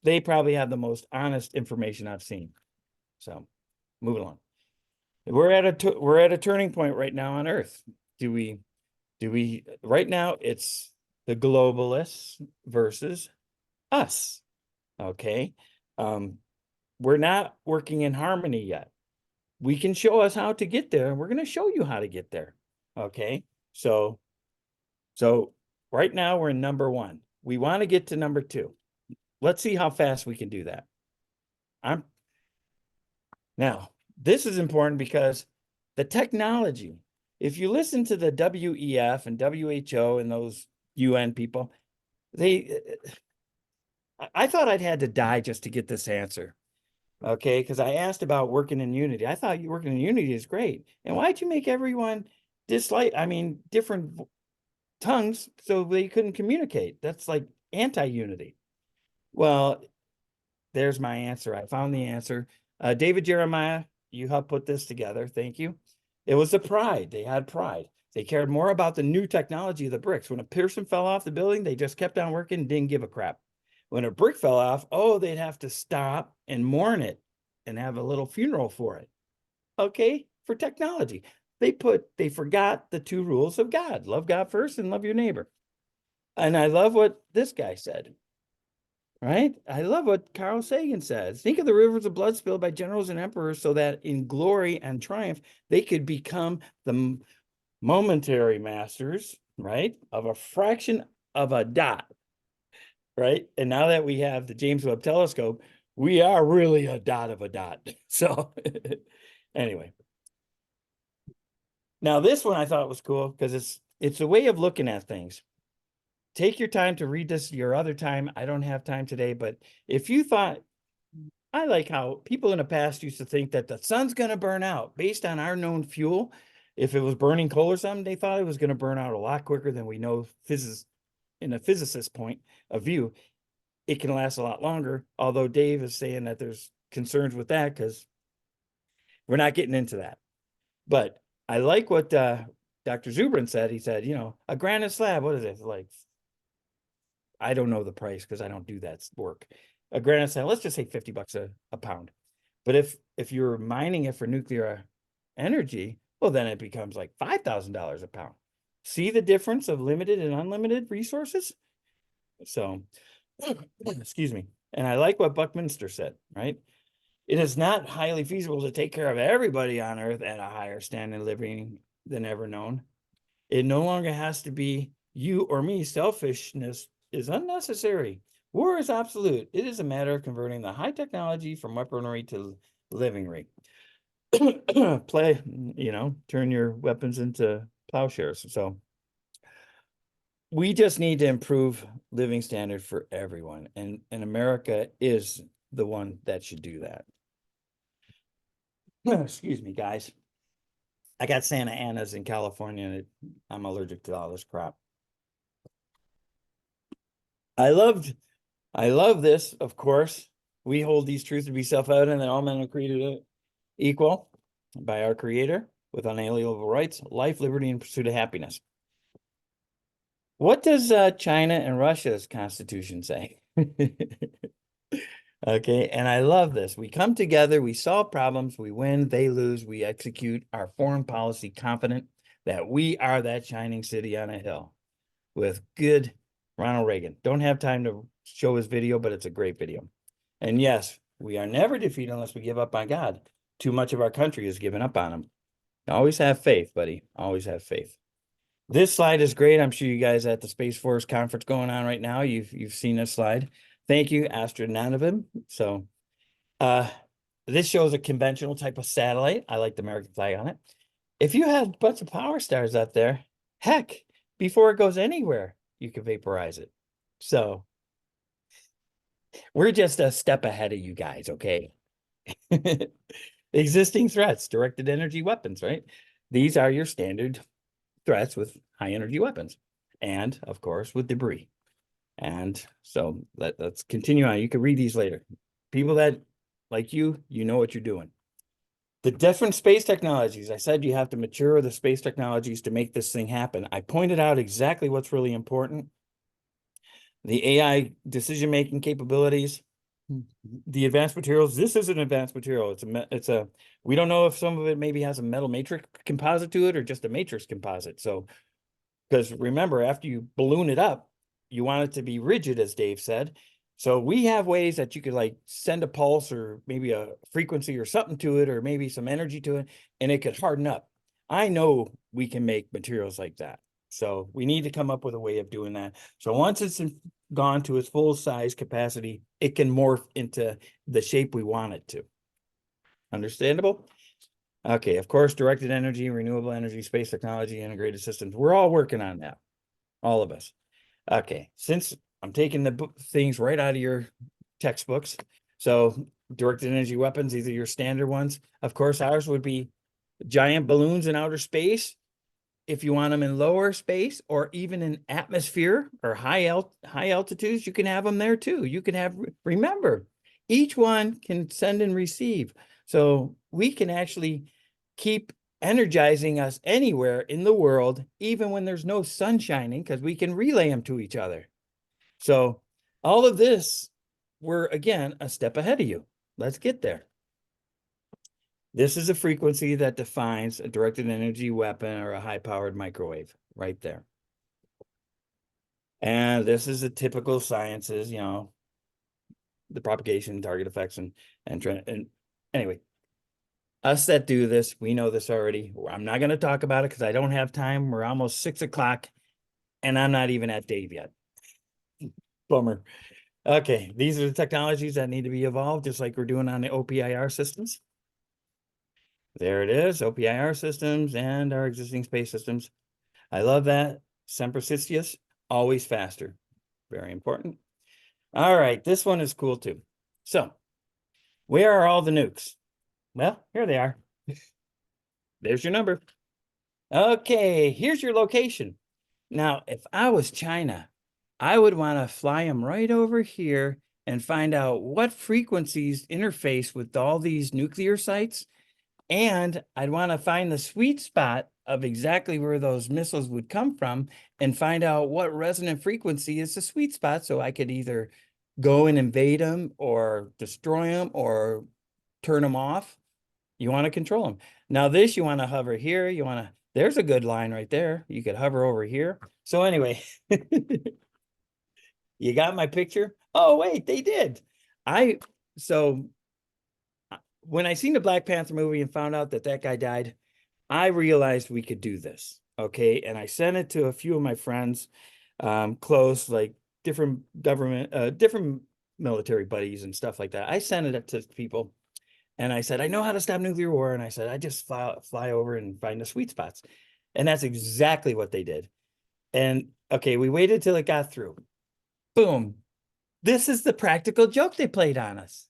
They probably have the most honest information I've seen. So, moving along. We're at a turning point right now on Earth. Right now it's the globalists versus us. Okay. We're not working in harmony yet. We can show us how to get there, and we're going to show you how to get there. Okay. So right now we're in number 1. We want to get to number 2. Let's see how fast we can do that. Now, this is important because the technology, if you listen to the WEF and WHO and those UN people, I thought I'd had to die just to get this answer. Okay, because I asked about working in unity. I thought you working in unity is great. And why'd you make everyone different tongues so they couldn't communicate? That's like anti-unity. Well, there's my answer. I found the answer. David Jeremiah, you helped put this together. Thank you. It was the pride. They had pride. They cared more about the new technology of the bricks. When a person fell off the building, they just kept on working and didn't give a crap. When a brick fell off, oh, they'd have to stop and mourn it and have a little funeral for it. Okay, for technology. They forgot the 2 rules of God. Love God first and love your neighbor. And I love what this guy said. Right? I love what Carl Sagan says. Think of the rivers of blood spilled by generals and emperors so that in glory and triumph, they could become the momentary masters, right, of a fraction of a dot, right? And now that we have the James Webb Telescope, we are really a dot of a dot. So anyway. Now this one I thought was cool because it's a way of looking at things. Take your time to read this your other time. I don't have time today, but if you thought, I like how people in the past used to think that the sun's going to burn out based on our known fuel. If it was burning coal or something, they thought it was going to burn out a lot quicker than we know in a physicist point of view. It can last a lot longer, although Dave is saying that there's concerns with that because we're not getting into that. But I like what Dr. Zubrin said. He said, you know, a granite slab, what is it? Like, I don't know the price because I don't do that work. A granite slab, let's just say $50 a pound. But if you're mining it for nuclear energy, well, then it becomes like $5,000 a pound. See the difference of limited and unlimited resources? So, excuse me. And I like what Buckminster said, right? It is not highly feasible to take care of everybody on Earth at a higher standard of living than ever known. It no longer has to be you or me. Selfishness is unnecessary. War is absolute. It is a matter of converting the high technology from weaponry to livingry. Turn your weapons into plowshares. So we just need to improve living standard for everyone. And America is the one that should do that. Excuse me, guys. I got Santa Ana's in California and I'm allergic to all this crap. I love this, of course. We hold these truths to be self-evident that all men are created equal by our Creator with unalienable rights, life, liberty, and pursuit of happiness. What does China and Russia's constitution say? Okay, and I love this. We come together, we solve problems, we win, they lose, we execute our foreign policy confident that we are that shining city on a hill with good Ronald Reagan. Don't have time to show his video, but it's a great video. And yes, we are never defeated unless we give up on God. Too much of our country is giving up on him. Always have faith, buddy. Always have faith. This slide is great. I'm sure you guys at the Space Force conference going on right now, you've seen this slide. Thank you, Astronaut. So this shows a conventional type of satellite. I like the American flag on it. If you had a bunch of power stars out there, heck, before it goes anywhere, you can vaporize it. So we're just a step ahead of you guys, okay? Existing threats, directed energy weapons, right? These are your standard threats with high energy weapons, and of course with debris. And so let's continue on. You can read these later. People that like you know what you're doing. The different space technologies. I said you have to mature the space technologies to make this thing happen. I pointed out exactly what's really important. The AI decision-making capabilities, the advanced materials. This is an advanced material. We don't know if some of it maybe has a metal matrix composite to it or just a matrix composite. So, because remember, after you balloon it up, you want it to be rigid, as Dave said. So we have ways that you could like send a pulse or maybe a frequency or something to it, or maybe some energy to it, and it could harden up. I know we can make materials like that. So we need to come up with a way of doing that. So once it's gone to its full size capacity, it can morph into the shape we want it to. Understandable? Okay, of course, directed energy, renewable energy, space technology, integrated systems. We're all working on that. All of us. Okay, since I'm taking the things right out of your textbooks. So directed energy weapons, these are your standard ones. Of course, ours would be giant balloons in outer space. If you want them in lower space or even in atmosphere or high altitudes, you can have them there too. You can have, remember, each one can send and receive. So we can actually keep energizing us anywhere in the world, even when there's no sun shining, because we can relay them to each other. So all of this, we're again a step ahead of you. Let's get there. This is a frequency that defines a directed energy weapon or a high-powered microwave right there. And this is the typical sciences, you know, the propagation, target effects, and anyway, us that do this, we know this already. I'm not going to talk about it because I don't have time. We're almost 6 o'clock, and I'm not even at Dave yet. Bummer. Okay, these are the technologies that need to be evolved, just like we're doing on the OPIR systems. There it is, OPIR systems and our existing space systems. I love that. Semper Sistius, always faster. Very important. All right, this one is cool too. So, where are all the nukes? Well, here they are. There's your number. Okay, here's your location. Now, if I was China, I would want to fly them right over here and find out what frequencies interface with all these nuclear sites. And I'd want to find the sweet spot of exactly where those missiles would come from and find out what resonant frequency is the sweet spot so I could either go and invade them or destroy them or turn them off. You want to control them. Now this, you want to hover here. You want to, there's a good line right there. You could hover over here. So anyway, you got my picture? Oh, wait, they did. So when I seen the Black Panther movie and found out that that guy died, I realized we could do this. Okay. And I sent it to a few of my friends, close, like different government, different military buddies and stuff like that. I sent it to people and I said, I know how to stop nuclear war. And I said, I just fly over and find the sweet spots. And that's exactly what they did. And okay, we waited till it got through. Boom. This is the practical joke they played on us.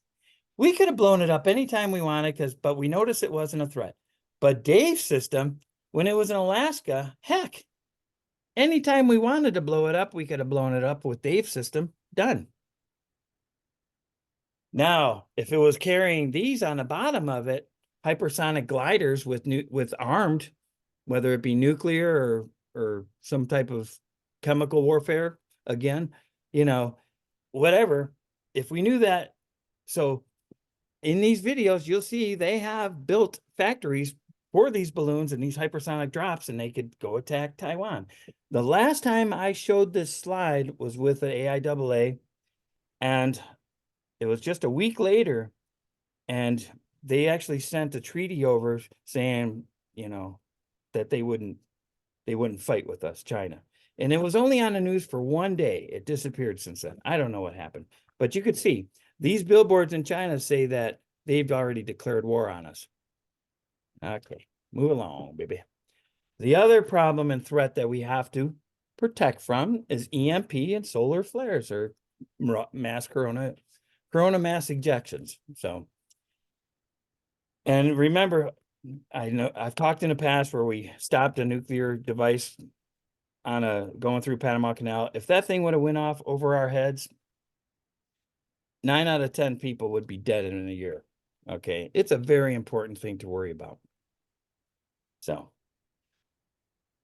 We could have blown it up anytime we wanted, but we noticed it wasn't a threat. But Dave's system, when it was in Alaska, heck, anytime we wanted to blow it up, we could have blown it up with Dave's system. Done. Now, if it was carrying these on the bottom of it, hypersonic gliders with armed, whether it be nuclear or some type of chemical warfare, again, you know, whatever, if we knew that. So in these videos, you'll see they have built factories for these balloons and these hypersonic drops, and they could go attack Taiwan. The last time I showed this slide was with the AIAA, and it was just a week later, and they actually sent a treaty over saying, you know, that they wouldn't fight with us, China. And it was only on the news for one day. It disappeared since then. I don't know what happened, but you could see these billboards in China say that they've already declared war on us. Okay, move along, baby. The other problem and threat that we have to protect from is EMP and solar flares, or mass corona mass ejections. So, and remember, I know I've talked in the past where we stopped a nuclear device on going through Panama Canal. If that thing would have went off over our heads, 9 out of 10 people would be dead in a year. Okay, it's a very important thing to worry about. So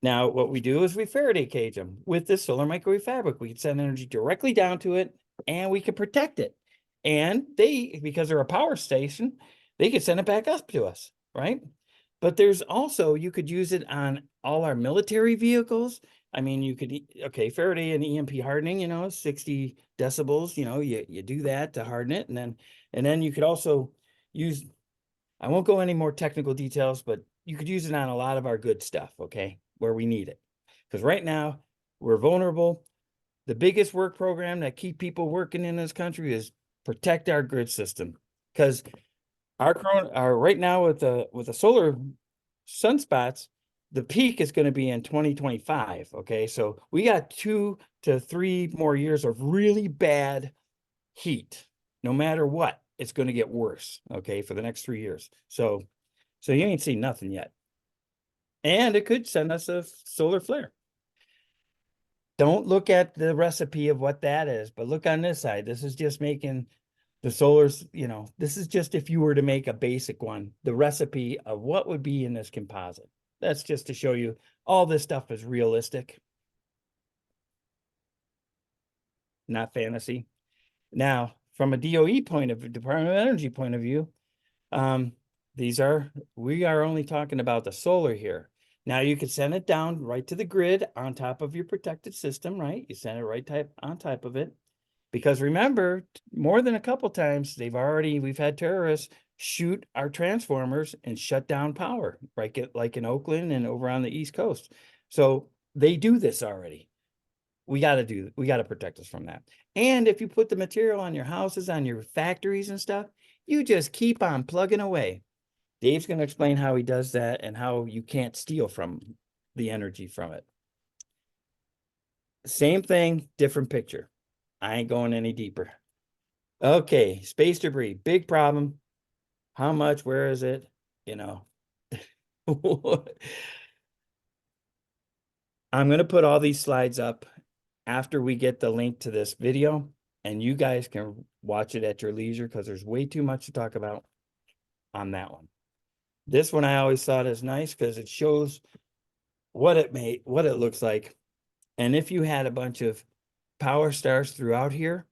now what we do is we Faraday cage them with this solar microwave fabric. We can send energy directly down to it, and we can protect it. And they, because they're a power station, they can send it back up to us, right? But there's also, you could use it on all our military vehicles. I mean, you could, okay, Faraday and EMP hardening, you know, 60 decibels, you know, you do that to harden it. And then you could also use, I won't go any more technical details, but you could use it on a lot of our good stuff, okay, where we need it. Because right now we're vulnerable. The biggest work program that keep people working in this country is protect our grid system. Because our right now with the solar sunspots, the peak is going to be in 2025. Okay, so we got 2 to 3 more years of really bad heat. No matter what, it's going to get worse. Okay, for the next 3 years. So you ain't seen nothing yet, and it could send us a solar flare. Don't look at the recipe of what that is, but look on this side. This is just making the solars, you know, this is just if you were to make a basic one, the recipe of what would be in this composite. That's just to show you all this stuff is realistic, not fantasy. Now, from a DOE point of view, Department of Energy point of view, we are only talking about the solar here. Now you could send it down right to the grid on top of your protected system, right? You send it right on top of it. Because remember, more than a couple times, we've had terrorists shoot our transformers and shut down power, right? Like in Oakland and over on the East Coast. So they do this already. We got to protect us from that. And if you put the material on your houses, on your factories and stuff, you just keep on plugging away. Dave's going to explain how he does that and how you can't steal from the energy from it. Same thing, different picture. I ain't going any deeper. Okay, space debris, big problem. How much? Where is it? You know, I'm going to put all these slides up after we get the link to this video, and you guys can watch it at your leisure because there's way too much to talk about on that one. This one I always thought is nice because it shows what it looks like. And if you had a bunch of power stars throughout here,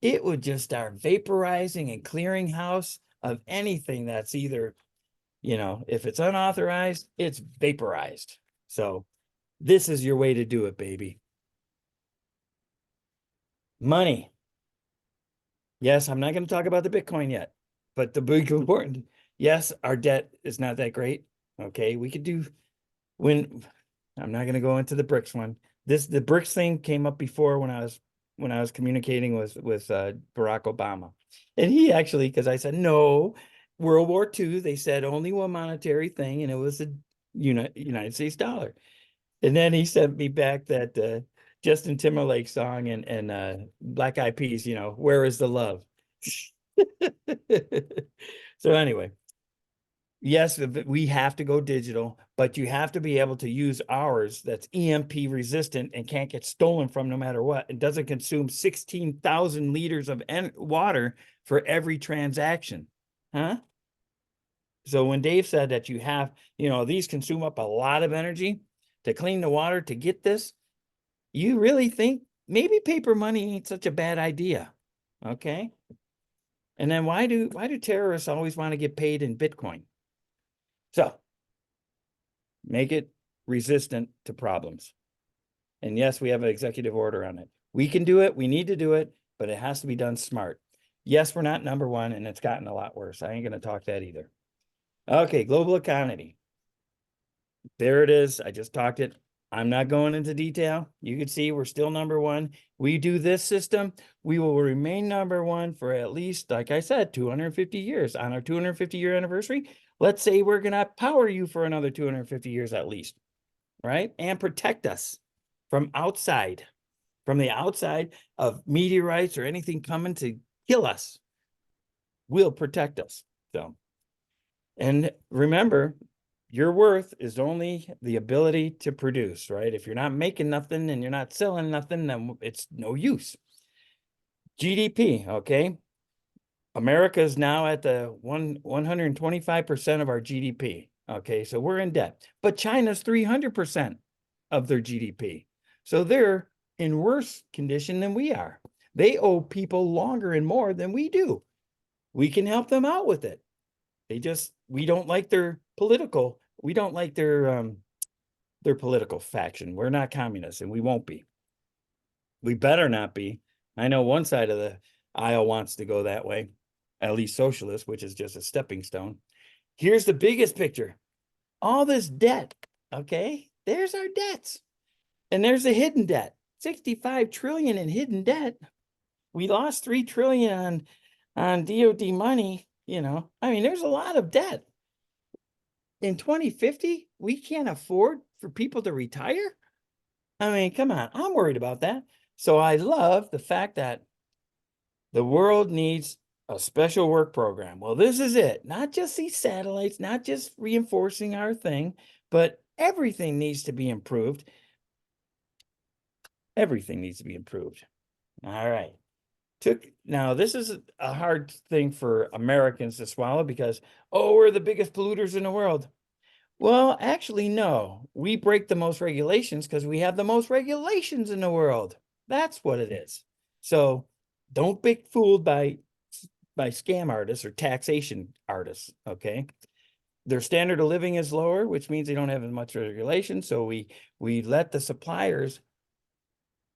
it would just start vaporizing and clearing house of anything that's either, you know, if it's unauthorized, it's vaporized. So this is your way to do it, baby. Money. Yes, I'm not going to talk about the Bitcoin yet, but the big important. Yes, our debt is not that great. Okay, we could do I'm not going to go into the BRICS one. The BRICS thing came up before when I was communicating with Barack Obama, and he actually, because I said no, World War II, they said only one monetary thing, and it was the United States dollar. And then he sent me back that Justin Timberlake song and Black Eyed Peas, you know, Where is the Love? So anyway, yes, we have to go digital, but you have to be able to use ours that's EMP resistant and can't get stolen from no matter what. It doesn't consume 16,000 liters of water for every transaction. Huh? So when Dave said that you have, you know, these consume up a lot of energy to clean the water to get this, you really think maybe paper money ain't such a bad idea. Okay. And then why do terrorists always want to get paid in Bitcoin? So Make it resistant to problems. And yes, we have an executive order on it. We can do it. We need to do it, but it has to be done smart. Yes, we're not number one, and it's gotten a lot worse. I ain't going to talk that either. Okay, global economy. There it is. I just talked it. I'm not going into detail. You can see we're still number one. We do this system, we will remain number one for at least, like I said, 250 years. On our 250-year anniversary, let's say we're going to power you for another 250 years at least, right? And protect us from outside, from the outside of meteorites or anything coming to kill us. Will protect us. So, and remember, your worth is only the ability to produce, right? If you're not making nothing and you're not selling nothing, then it's no use. GDP, okay? America is now at the 125% of our GDP. Okay, so we're in debt. But China's 300% of their GDP. So they're in worse condition than we are. They owe people longer and more than we do. We can help them out with it. We don't like their political faction. We're not communists, and we won't be. We better not be. I know one side of the aisle wants to go that way, at least socialist, which is just a stepping stone. Here's the biggest picture. All this debt, okay? There's our debts. And there's the hidden debt. 65 trillion in hidden debt. We lost 3 trillion on DOD money, you know. I mean, there's a lot of debt. In 2050, we can't afford for people to retire. I mean, come on, I'm worried about that. So I love the fact that the world needs a special work program. Well, this is it. Not just these satellites, not just reinforcing our thing, but everything needs to be improved. Everything needs to be improved. All right. Now, this is a hard thing for Americans to swallow because, oh, we're the biggest polluters in the world. Well, actually, no. We break the most regulations because we have the most regulations in the world. That's what it is. So don't be fooled by scam artists or taxation artists, okay? Their standard of living is lower, which means they don't have as much regulation. So we let the suppliers,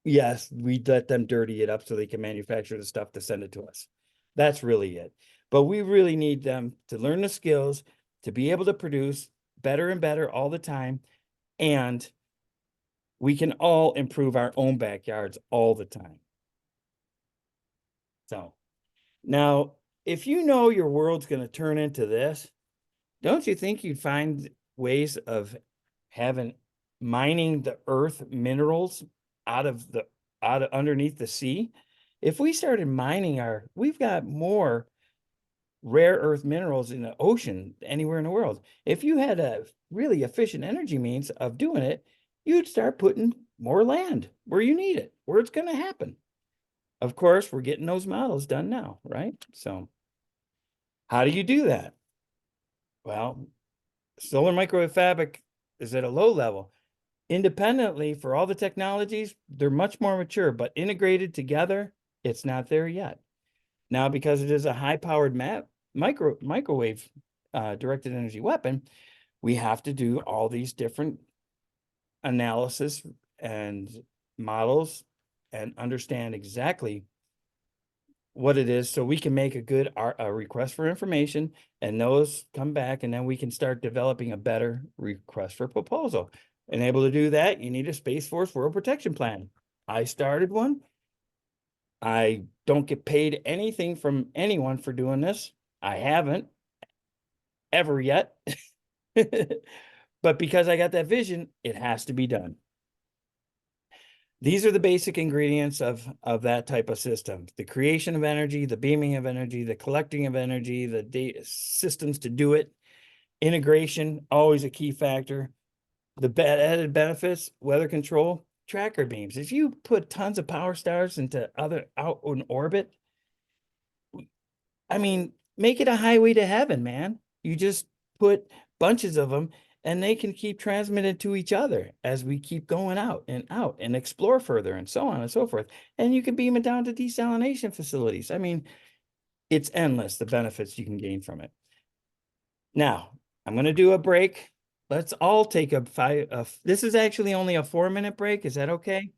yes, we let them dirty it up so they can manufacture the stuff to send it to us. That's really it. But we really need them to learn the skills, to be able to produce better and better all the time. And we can all improve our own backyards all the time. So now, if you know your world's going to turn into this, don't you think you'd find ways of mining the earth minerals out of underneath the sea? If we started mining we've got more rare earth minerals in the ocean anywhere in the world. If you had a really efficient energy means of doing it, you'd start putting more land where you need it, where it's going to happen. Of course, we're getting those models done now, right? So how do you do that? Well, solar microwave fabric is at a low level. Independently, for all the technologies, they're much more mature, but integrated together, it's not there yet. Now, because it is a high-powered microwave directed energy weapon, we have to do all these different analysis and models and understand exactly what it is so we can make a good request for information, and those come back, and then we can start developing a better request for proposal. And able to do that, you need a Space Force World Protection Plan. I started one. I don't get paid anything from anyone for doing this. I haven't ever yet. But because I got that vision, it has to be done. These are the basic ingredients of that type of system: the creation of energy, the beaming of energy, the collecting of energy, the data systems to do it. Integration, always a key factor. The added benefits: weather control, tracker beams. If you put tons of power stars into out in orbit, I mean, make it a highway to heaven, man. You just put bunches of them, and they can keep transmitted to each other as we keep going out and explore further and so on and so forth. And you can beam it down to desalination facilities. I mean, it's endless, the benefits you can gain from it. Now, I'm going to do a break. let's all take a this is actually only a 4-minute break. Is that okay?